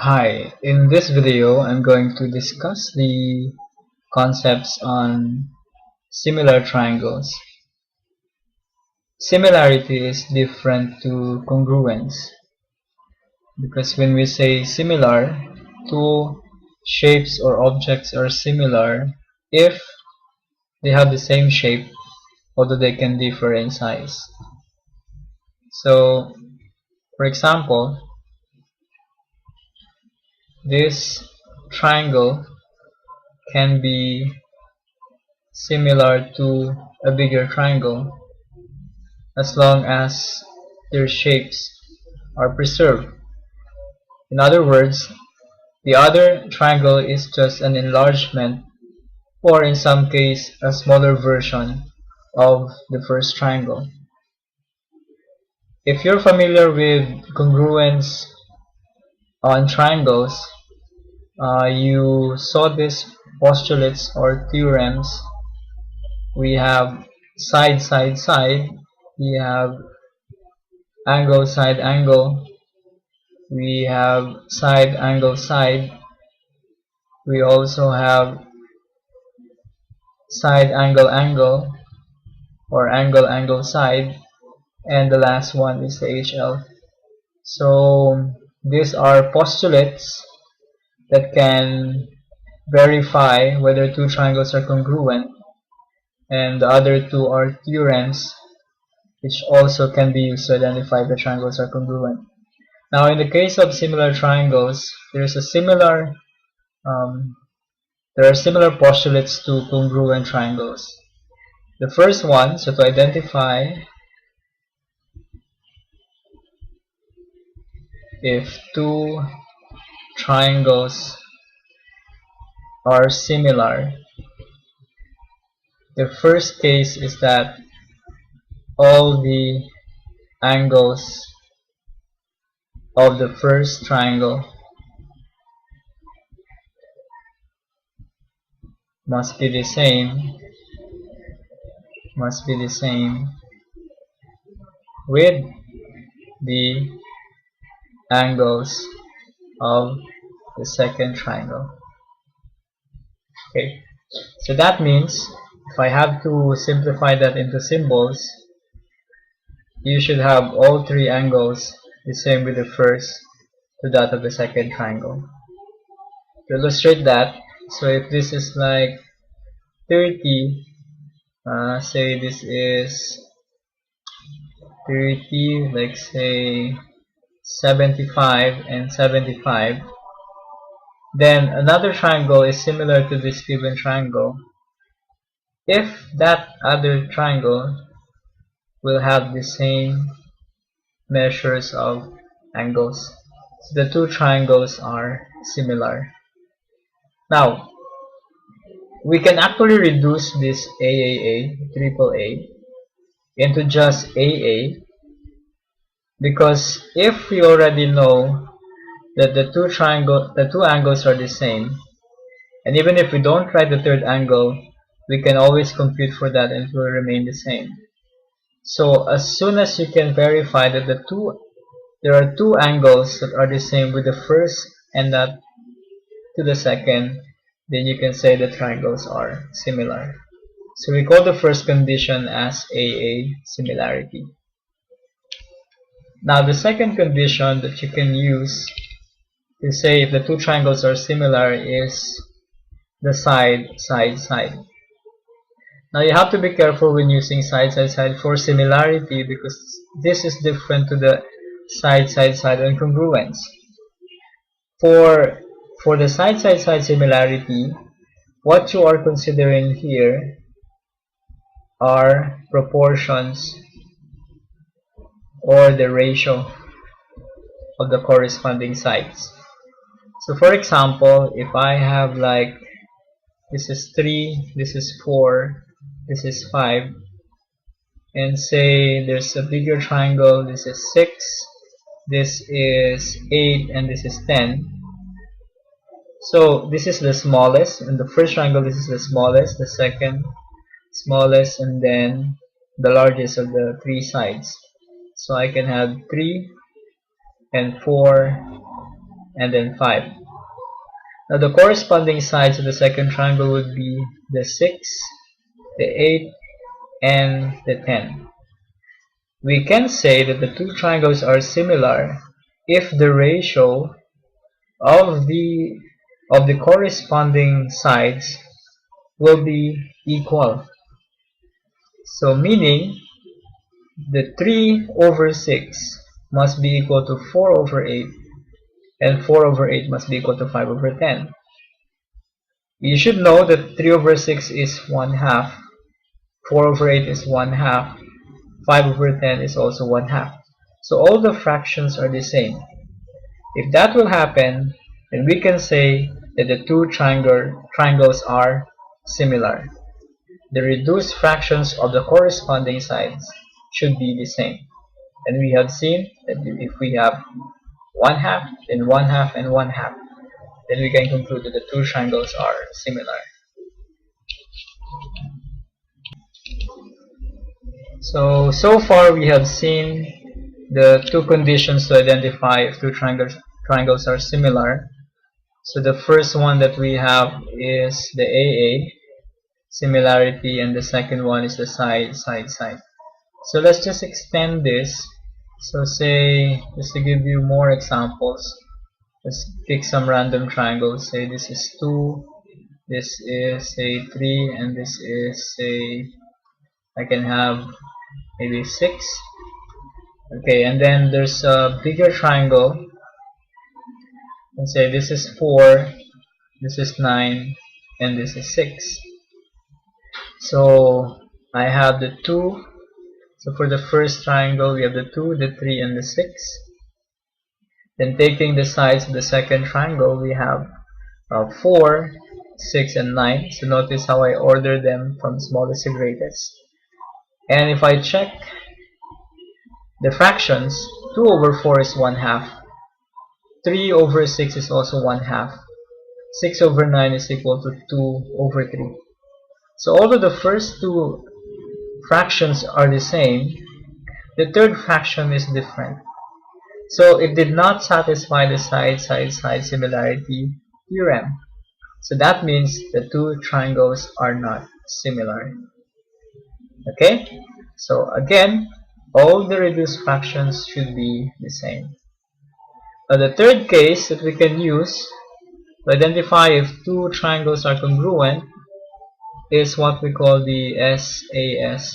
Hi, in this video I'm going to discuss the concepts on similar triangles. Similarity is different to congruence because when we say similar, two shapes or objects are similar if they have the same shape, although they can differ in size. So, for example, this triangle can be similar to a bigger triangle as long as their shapes are preserved. In other words, the other triangle is just an enlargement or in some case a smaller version of the first triangle. If you're familiar with congruence on triangles, you saw these postulates or theorems. We have side, side, side. We have angle, side, angle. We have side, angle, side. We also have side, angle, angle, or angle, angle, side. And the last one is the HL. So these are postulates that can verify whether two triangles are congruent, and the other two are theorems which also can be used to identify if the triangles are congruent. Now in the case of similar triangles, um, there are similar postulates to congruent triangles. The first one, so to identify if two triangles are similar, the first case is that all the angles of the first triangle must be the same with the angles of the second triangle. Okay, so that means if I have to simplify that into symbols, you should have all three angles the same with the first to that of the second triangle. To illustrate that, so if this is like 30, say this is 30, like say 75 and 75, then another triangle is similar to this given triangle if that other triangle will have the same measures of angles. So the two triangles are similar. Now, we can actually reduce this AAA, triple A, into just AA because if we already know that the two angles are the same, and even if we don't try the third angle, we can always compute for that and it will remain the same. So as soon as you can verify that there are two angles that are the same with the first and not to the second, then you can say the triangles are similar. So we call the first condition as AA similarity. Now the second condition that you can use to say if the two triangles are similar is the side, side, side. Now you have to be careful when using side, side, side for similarity because this is different to the side, side, side and congruence. For the side, side, side similarity, what you are considering here are proportions or the ratio of the corresponding sides. So for example, if I have like this is 3, this is 4, this is 5, and say there's a bigger triangle, this is 6, this is 8, and this is 10. So this is the smallest, and the first triangle this is the smallest, the second smallest, and then the largest of the three sides. So I can have 3 and 4 and then 5. Now the corresponding sides of the second triangle would be the 6, the 8, and the 10. We can say that the two triangles are similar if the ratio of the corresponding sides will be equal. So meaning the 3 over 6 must be equal to 4 over 8, and 4 over 8 must be equal to 5 over 10. You should know that 3 over 6 is 1 half, 4 over 8 is 1 half, 5 over 10 is also 1 half. So all the fractions are the same. If that will happen, then we can say that the two triangles are similar. The reduced fractions of the corresponding sides should be the same. And we have seen that if we have 1 half, then 1 half, and 1 half, then we can conclude that the two triangles are similar. So far we have seen the two conditions to identify if two triangles are similar. So the first one that we have is the AA, similarity, and the second one is the side. So let's just extend this. So say, just to give you more examples, let's pick some random triangles. Say this is 2, this is say 3, and this is say, I can have maybe 6. Okay, and then there's a bigger triangle, and say this is 4, this is 9, and this is 6. So I have the 2. So for the first triangle we have the 2, the 3, and the 6. Then taking the sides of the second triangle we have 4, 6, and 9. So notice how I order them from smallest to greatest. And if I check the fractions, 2 over 4 is 1 half, 3 over 6 is also 1 half, 6 over 9 is equal to 2 over 3. So although the first two fractions are the same, the third fraction is different. So it did not satisfy the side similarity theorem. So that means the two triangles are not similar. Okay? So again, all the reduced fractions should be the same. Now the third case that we can use to identify if two triangles are congruent is what we call the SAS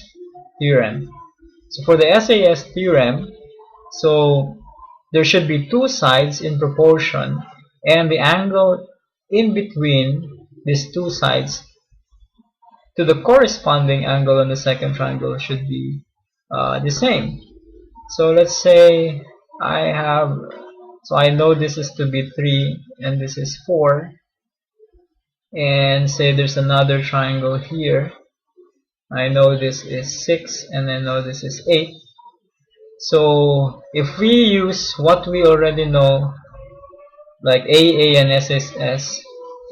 theorem. So for the SAS theorem, so there should be two sides in proportion, and the angle in between these two sides to the corresponding angle on the second triangle should be the same. So let's say I know this is to be 3 and this is 4, and say there's another triangle here. I know this is 6 and I know this is 8. So if we use what we already know, like AA and SSS,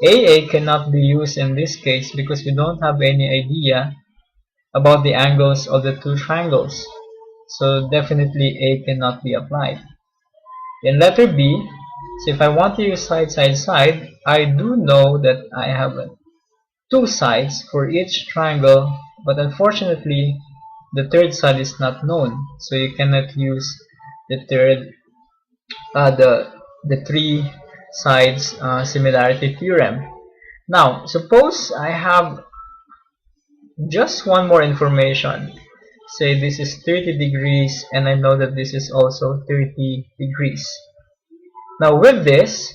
AA cannot be used in this case because we don't have any idea about the angles of the two triangles. So definitely A cannot be applied. In letter B, so if I want to use side, I do know that I have two sides for each triangle, but unfortunately the third side is not known, so you cannot use the three sides similarity theorem. Now suppose I have just one more information. Say this is 30 degrees and I know that this is also 30 degrees. Now with this,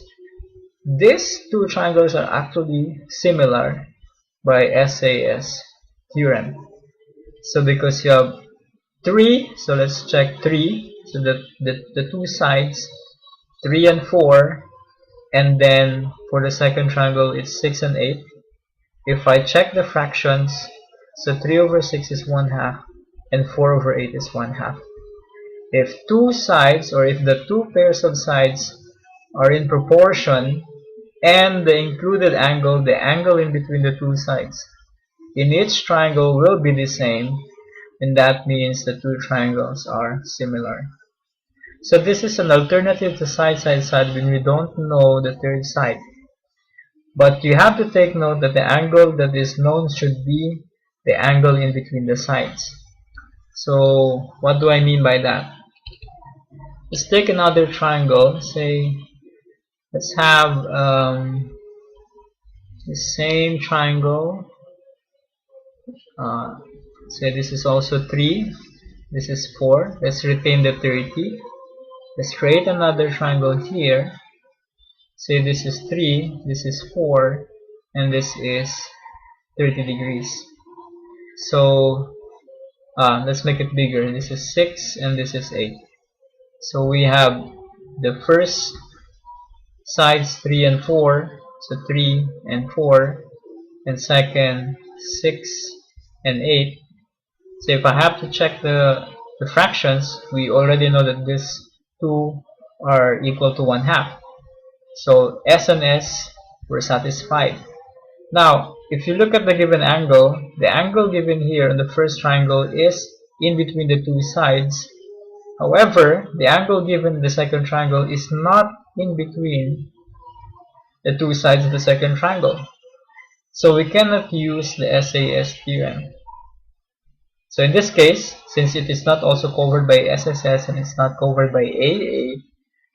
these two triangles are actually similar by SAS theorem. So because you have 3, so let's check 3. So the two sides, 3 and 4, and then for the second triangle it's 6 and 8. If I check the fractions, so 3 over 6 is 1 half and 4 over 8 is 1 half. If two sides, or if the two pairs of sides are in proportion, and the included angle, the angle in between the two sides, in each triangle will be the same, and that means the two triangles are similar. So this is an alternative to side, side, side when we don't know the third side. But you have to take note that the angle that is known should be the angle in between the sides. So what do I mean by that? Let's take another triangle. Say, let's have the same triangle. Say this is also 3, this is 4. Let's retain the 30. Let's create another triangle here. Say this is 3, this is 4, and this is 30 degrees. So let's make it bigger. This is 6 and this is 8. So we have the first sides 3 and 4, so 3 and 4, and second 6 and 8. So if I have to check the fractions, we already know that these two are equal to 1/2. So S and S were satisfied. Now, if you look at the given angle, the angle given here in the first triangle is in between the two sides. However, the angle given in the second triangle is not in between the two sides of the second triangle. So we cannot use the SAS theorem. So in this case, since it is not also covered by SSS and it's not covered by AA,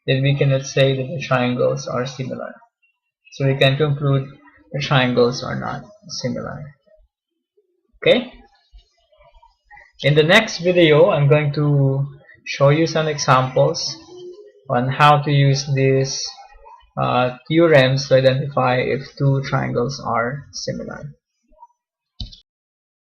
then we cannot say that the triangles are similar. So we can conclude the triangles are not similar. Okay? In the next video, I'm going to show you some examples on how to use these theorems to identify if two triangles are similar.